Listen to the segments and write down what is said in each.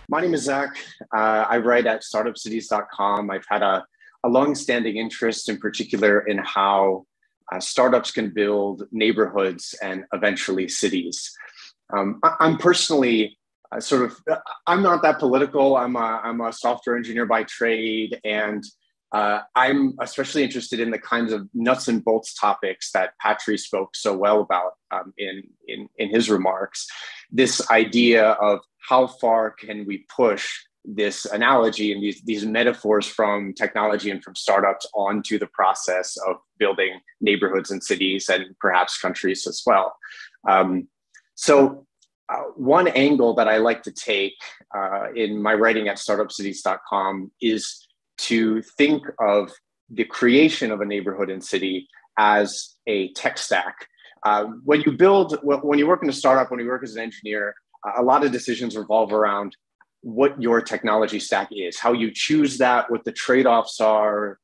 My name is Zach. I write at startupcities.com. I've had a long-standing interest in particular in how startups can build neighborhoods and eventually cities. I'm personally I'm not that political. I'm a software engineer by trade, and I'm especially interested in the kinds of nuts and bolts topics that Patry spoke so well about in his remarks. This idea of how far can we push this analogy and these metaphors from technology and from startups onto the process of building neighborhoods and cities and perhaps countries as well. One angle that I like to take in my writing at startupcities.com is to think of the creation of a neighborhood and city as a tech stack. When you work in a startup, when you work as an engineer, a lot of decisions revolve around what your technology stack is, how you choose that, what the trade-offs are.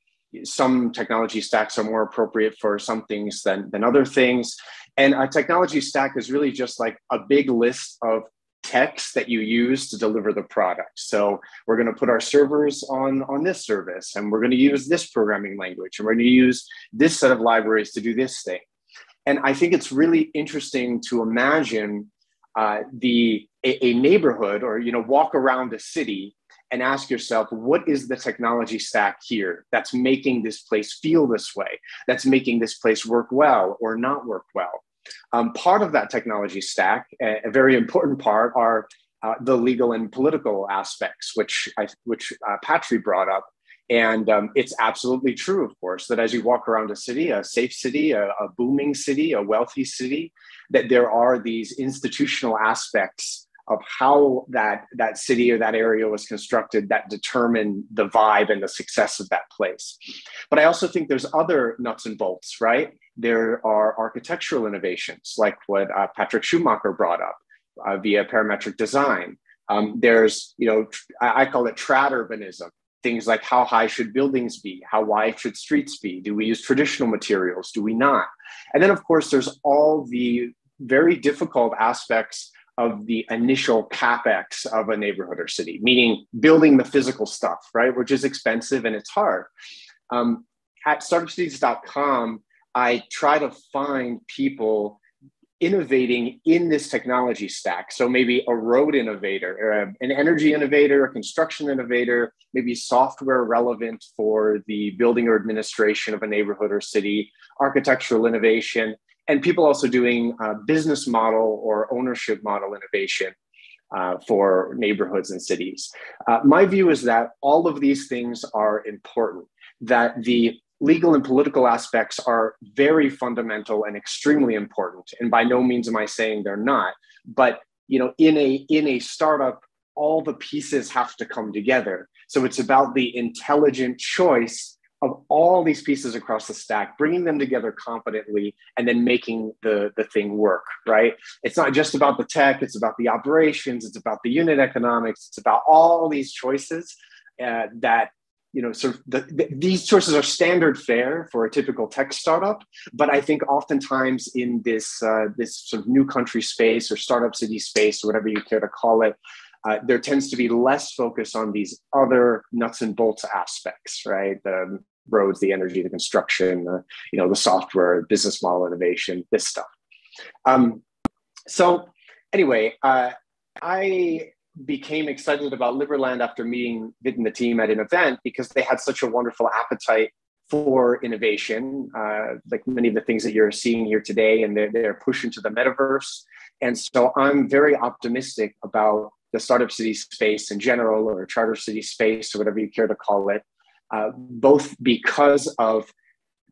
Some technology stacks are more appropriate for some things than other things. And a technology stack is really just like a big list of techs that you use to deliver the product. So we're going to put our servers on this service, and we're going to use this programming language, and we're going to use this set of libraries to do this thing. And I think it's really interesting to imagine a neighborhood, or walk around a city and ask yourself, what is the technology stack here that's making this place feel this way, that's making this place work well or not work well? Part of that technology stack, a very important part, are the legal and political aspects, which Patry brought up. And it's absolutely true, of course, that as you walk around a city, a safe city, a booming city, a wealthy city, that there are these institutional aspects of how that city or that area was constructed that determine the vibe and the success of that place. But I also think there's other nuts and bolts, right? There are architectural innovations, like what Patrick Schumacher brought up via parametric design. There's, I call it trad urbanism. Things like, how high should buildings be? How wide should streets be? Do we use traditional materials? Do we not? And then, of course, there's all the very difficult aspects of the initial capex of a neighborhood or city, meaning building the physical stuff, right? Which is expensive and it's hard. At startupcities.com, I try to find people innovating in this technology stack. So maybe a road innovator, or an energy innovator, a construction innovator, maybe software relevant for the building or administration of a neighborhood or city, architectural innovation, and people also doing business model or ownership model innovation for neighborhoods and cities. My view is that all of these things are important, that the legal and political aspects are very fundamental and extremely important. And by no means am I saying they're not, but in a startup, all the pieces have to come together. So it's about the intelligent choice of all these pieces across the stack, bringing them together competently, and then making the thing work, right? It's not just about the tech, it's about the operations, it's about the unit economics, it's about all these choices that these choices are standard fare for a typical tech startup, but I think oftentimes in this sort of new country space or startup city space, or whatever you care to call it, there tends to be less focus on these other nuts and bolts aspects, right? The roads, the energy, the construction, the software, business model innovation, this stuff. So anyway, I became excited about Liberland after meeting Vit and the team at an event because they had such a wonderful appetite for innovation, like many of the things that you're seeing here today, and they're pushing to the metaverse. And so I'm very optimistic about the startup city space in general, or charter city space, or whatever you care to call it, both because of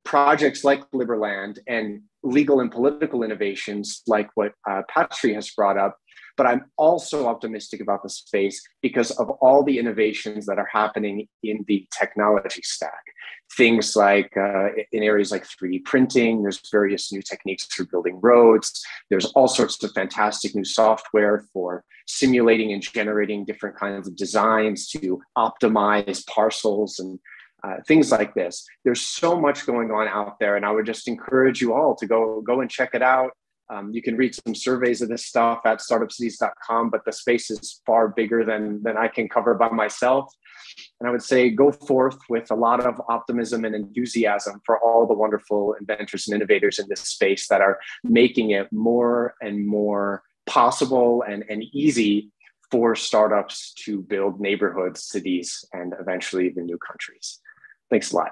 projects like Liberland and legal and political innovations like what Patry has brought up. But I'm also optimistic about the space because of all the innovations that are happening in the technology stack. Things like in areas like 3D printing, there's various new techniques for building roads. There's all sorts of fantastic new software for simulating and generating different kinds of designs to optimize parcels and things like this. There's so much going on out there, and I would just encourage you all to go and check it out. You can read some surveys of this stuff at startupcities.com, but the space is far bigger than I can cover by myself. And I would say go forth with a lot of optimism and enthusiasm for all the wonderful inventors and innovators in this space that are making it more and more possible and easy for startups to build neighborhoods, cities, and eventually even new countries. Thanks a lot.